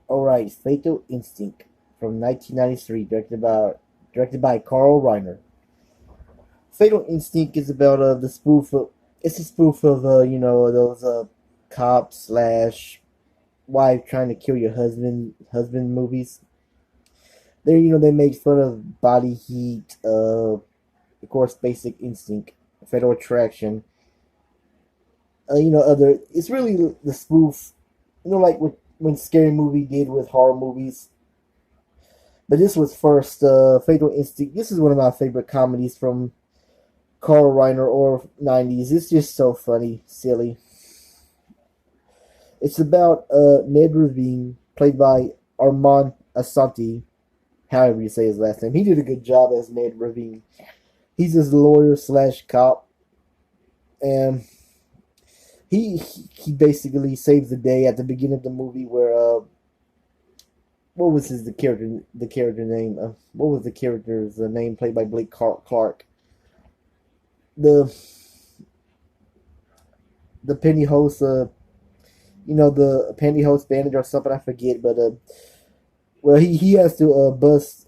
Alright, Fatal Instinct from 1993, directed by Carl Reiner. Fatal Instinct is about the spoof of it's a spoof of those cop slash wife trying to kill your husband movies. They make fun of body heat, of course, Basic Instinct, Fatal Attraction. Other. It's really the spoof. Like when Scary Movie did with horror movies. But this was first. Fatal Instinct. This is one of my favorite comedies from Carl Reiner or '90s. It's just so funny, silly. It's about Ned Ravine, played by Armand Assante, however you say his last name. He did a good job as Ned Ravine. He's this lawyer slash cop, and he basically saves the day at the beginning of the movie where what was the character name? What was the character's name played by Blake Clark? The the pentyhose, the pantyhose bandit or something. I forget, but well, he has to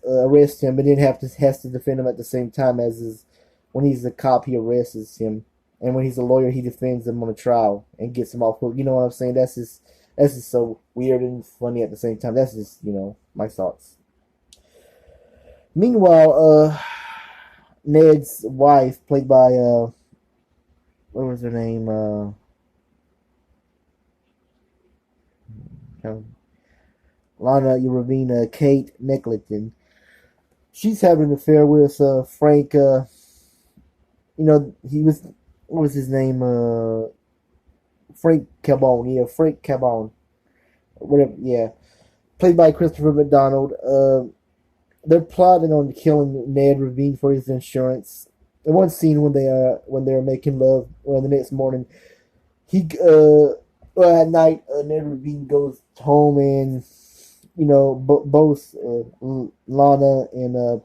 arrest him, but then has to defend him at the same time as his when he's a cop, he arrests him, and when he's a lawyer, he defends him on a trial and gets him off hook. You know what I'm saying? That's just so weird and funny at the same time. That's just my thoughts. Meanwhile, Ned's wife, played by what was her name? Lana Uravina, Kate Neckleton. She's having an affair with Frank. He was what was his name? Frank Cabone. Yeah, Frank Cabone. Whatever. Yeah, played by Christopher McDonald. They're plotting on killing Ned Ravine for his insurance. In one scene when they're making love, well, the next morning, he well, at night, Ned Ravine goes home and both Lana and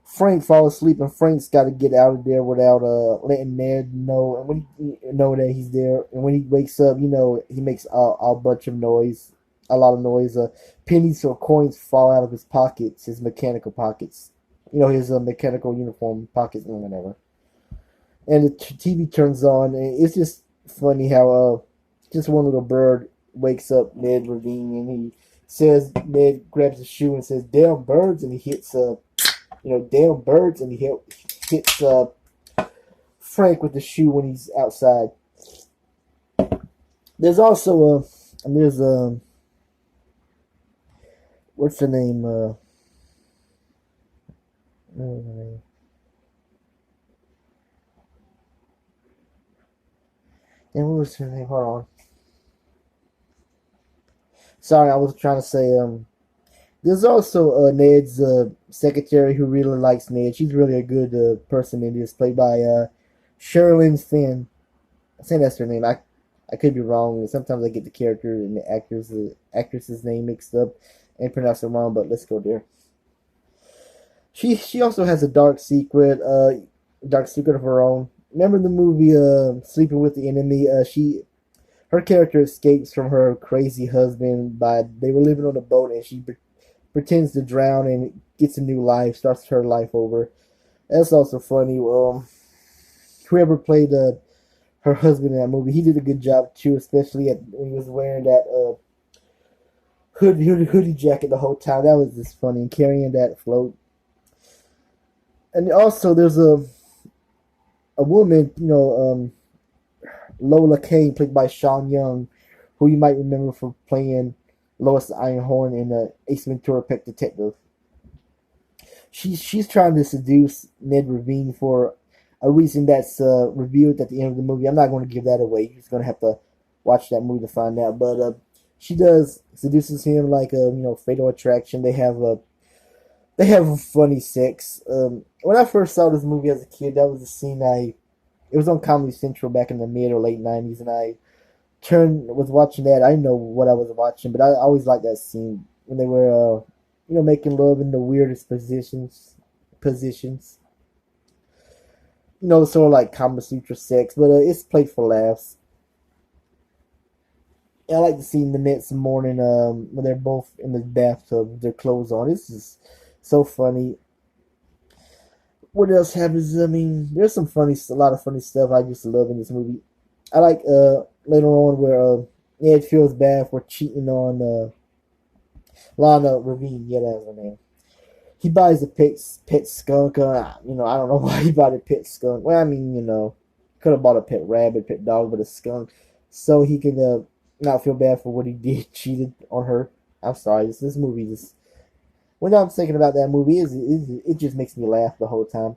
Frank fall asleep, and Frank's got to get out of there without letting Ned know. And when he know that he's there, and when he wakes up, he makes a bunch of noise, a lot of noise. Pennies or coins fall out of his pockets, his mechanical pockets. His mechanical uniform pockets and whatever. And the TV turns on, and it's just funny how just one little bird wakes up Ned Ravine, and he says Ned grabs a shoe and says "damn birds," and he hits damn birds, and he hits Frank with the shoe when he's outside. There's also there's what's the name? And what was her name? Hold on. Sorry, I was trying to say there's also Ned's secretary who really likes Ned. She's really a good person in this, played by Sherilyn Finn. I think that's her name. I could be wrong. Sometimes I get the character and the actress's name mixed up and pronounce it wrong. But let's go there. She also has a dark secret of her own. Remember the movie Sleeping with the Enemy? Her character escapes from her crazy husband by they were living on a boat, and she pretends to drown and gets a new life, starts her life over. That's also funny. Whoever played her husband in that movie, he did a good job too, especially when he was wearing that hoodie jacket the whole time. That was just funny, and carrying that float. And also, there's a woman, Lola Kane, played by Sean Young, who you might remember for playing Lois Ironhorn in Ace Ventura: Pet Detective. She's trying to seduce Ned Ravine for a reason that's revealed at the end of the movie. I'm not going to give that away. You're just going to have to watch that movie to find out. But she does seduces him like a fatal attraction. They have funny sex. When I first saw this movie as a kid, that was the scene it was on Comedy Central back in the mid or late '90s, and I was watching that. I didn't know what I was watching, but I always liked that scene when they were making love in the weirdest positions. Sort of like Kama Sutra sex, but it's played for laughs. I like to see the next morning when they're both in the bathtub with their clothes on. This is so funny. What else happens? I mean, there's a lot of funny stuff I just love in this movie. I like later on where Ed feels bad for cheating on Lana Ravine. Yeah, that's her name. He buys a pet skunk. I don't know why he bought a pet skunk. Well, I mean, could have bought a pet rabbit, pet dog, but a skunk, so he could not feel bad for what he did, cheated on her. I'm sorry, this movie just. When I'm thinking about that movie, it just makes me laugh the whole time.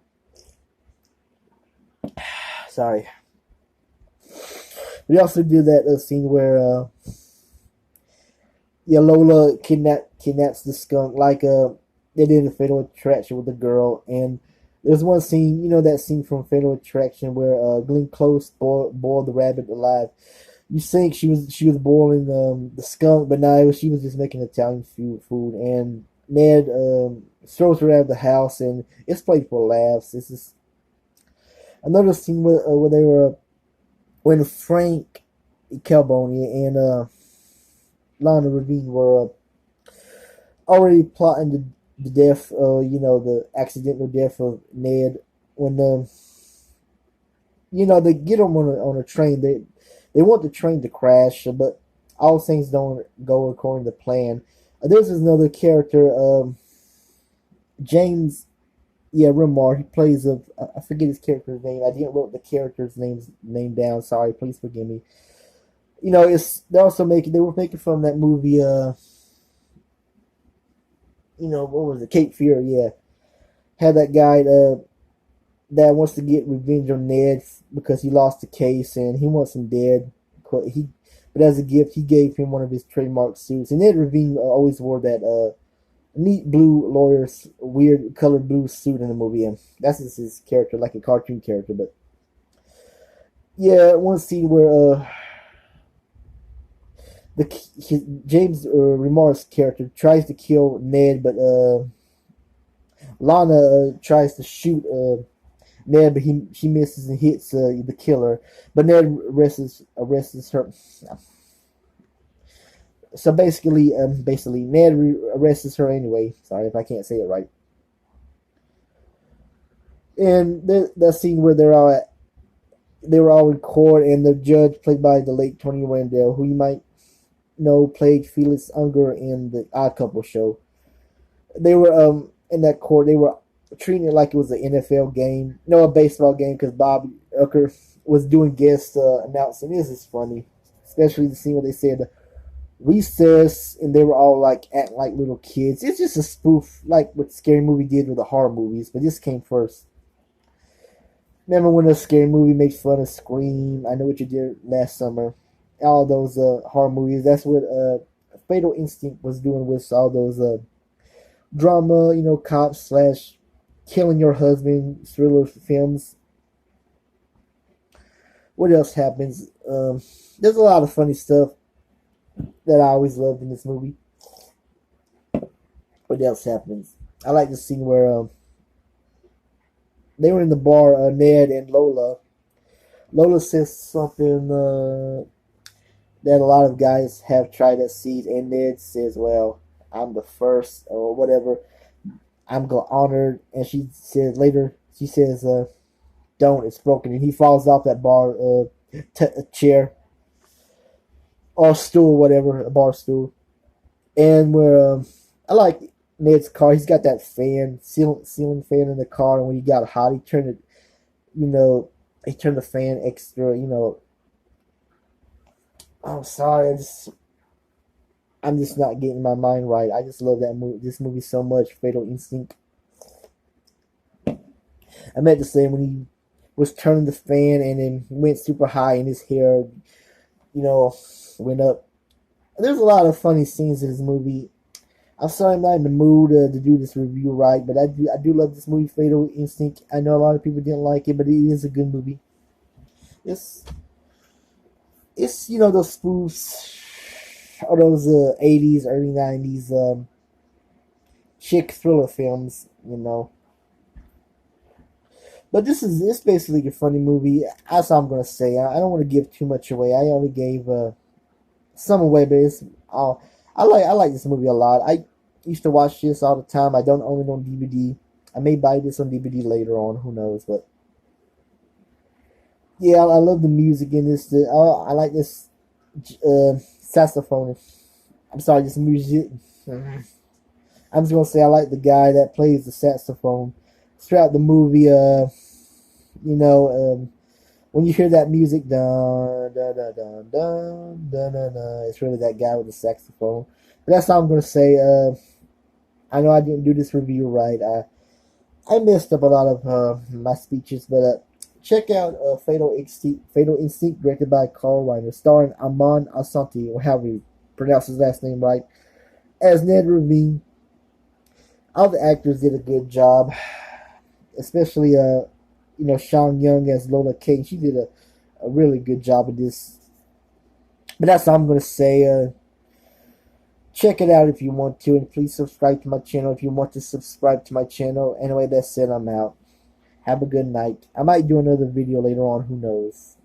Sorry. We also do that scene where yeah, Lola kidnaps the skunk like they did in Fatal Attraction with the girl. And there's one scene, that scene from Fatal Attraction where Glenn Close boiled the rabbit alive. You think she was boiling the skunk, but no, she was just making Italian food. And Ned throws her out of the house, and it's played for laughs. This is another scene where they were when Frank Calboni and Lana Ravine were already plotting the death, the accidental death of Ned. When they get him on a train, they want the train to crash, but all things don't go according to plan. There's another character, James, yeah, Remar. He plays I forget his character's name. I didn't wrote the character's name down. Sorry, please forgive me. It's they were making from that movie. What was it? Cape Fear. Yeah, had that guy that wants to get revenge on Ned because he lost the case and he wants him dead. But as a gift, he gave him one of his trademark suits. And Ned Ravine always wore that neat blue lawyer's weird colored blue suit in the movie. And that's just his character, like a cartoon character. But yeah, one scene where James Remar's character tries to kill Ned, but Lana tries to shoot Ned, but she misses and hits the killer. But Ned arrests her. So basically, Ned arrests her anyway. Sorry if I can't say it right. And the scene where they were all in court, and the judge, played by the late Tony Randall, who you might know played Felix Unger in the Odd Couple show. They were in that court. They were treating it like it was an NFL game, no, a baseball game, because Bob Uecker was doing guest announcing. This is funny, especially the scene where they said recess, and they were all like acting like little kids. It's just a spoof, like what Scary Movie did with the horror movies, but this came first. Remember when a Scary Movie made fun of Scream? I Know What You Did Last Summer. All those horror movies. That's what Fatal Instinct was doing with all those drama, cops slash killing your husband thriller films. What else happens? There's a lot of funny stuff that I always loved in this movie. What else happens? I like the scene where they were in the bar, Ned and Lola. Lola says something that a lot of guys have tried at seat, and Ned says, "Well, I'm the first," or whatever. I'm honored, and she says later. She says, "Don't, it's broken," and he falls off that bar chair or stool, whatever, a bar stool. And where I like Ned's car, he's got that ceiling fan in the car, and when he got hot, he turned it, he turned the fan extra, I'm sorry, I'm just not getting my mind right. I just love this movie so much, Fatal Instinct. I meant to say when he was turning the fan and then went super high and his hair, went up. There's a lot of funny scenes in this movie. I'm sorry I'm not in the mood to do this review right, but I do love this movie, Fatal Instinct. I know a lot of people didn't like it, but it is a good movie. It's those spoofs or those 80s, early 90s chick thriller films, But it's basically a funny movie. That's all I'm gonna say. I don't want to give too much away. I only gave Some way, but it's I like this movie a lot. I used to watch this all the time. I don't own it on DVD. I may buy this on DVD later on. Who knows? But yeah, I love the music in this. I like this saxophone. I'm sorry, this music. I'm just gonna say I like the guy that plays the saxophone throughout the movie. You know, when you hear that music, dun dun dun dun dun dun dun, dun, it's really that guy with the saxophone. But that's all I'm gonna say. I know I didn't do this review right. I messed up a lot of my speeches, but check out Fatal Instinct, directed by Carl Reiner, starring Armand Assante, or however you pronounce his last name right, as Ned Ravine. All the actors did a good job, especially Sean Young as Lola Kane. She did a really good job of this. But that's all I'm gonna say. Check it out if you want to, and please subscribe to my channel if you want to subscribe to my channel. Anyway, that's it. I'm out. Have a good night. I might do another video later on. Who knows?